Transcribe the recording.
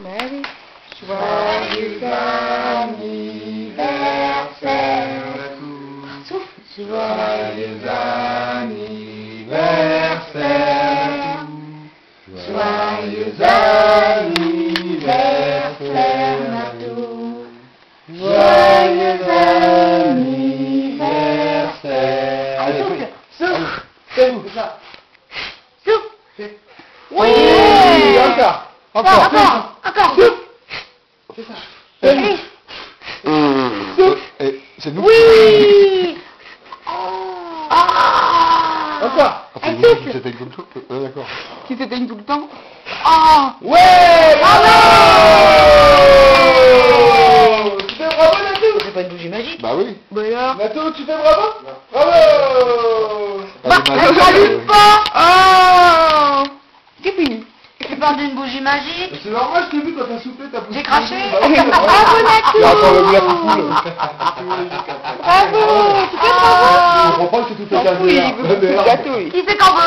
Bah oui. Joyeux anniversaire. Souffle. Joyeux anniversaire. Joyeux anniversaire, Natou. Joyeux anniversaire. Allez, souffle. Souffle. C'est ça. Souffle. Oui. Encore. Encore. Souffle. C'est ça. Allez. Souffle. Et c'est nous. Oui. Encore. Elle souffle. C'était comme tout. D'accord. Qui s'éteigne tout le temps. Ah. Ouais. Bravo. Tu fais bravo, Natou. C'est pas une bougie magique. Bah oui. Bah alors. Natou, tu fais bravo. Bravo. Bah, elle s'allume pas. Oh. C'est fini. Tu parles d'une bougie magique. C'est normal, je t'ai vu quand t'as soufflé, t'as poussé. J'ai craché. Bah oui, Bravo, Natou. il y a encore le black cool. Bravo. Tu fais bravo. Je comprends que c'est tout S'en un fout, il veut le gâteau. Il fait qu'en veut.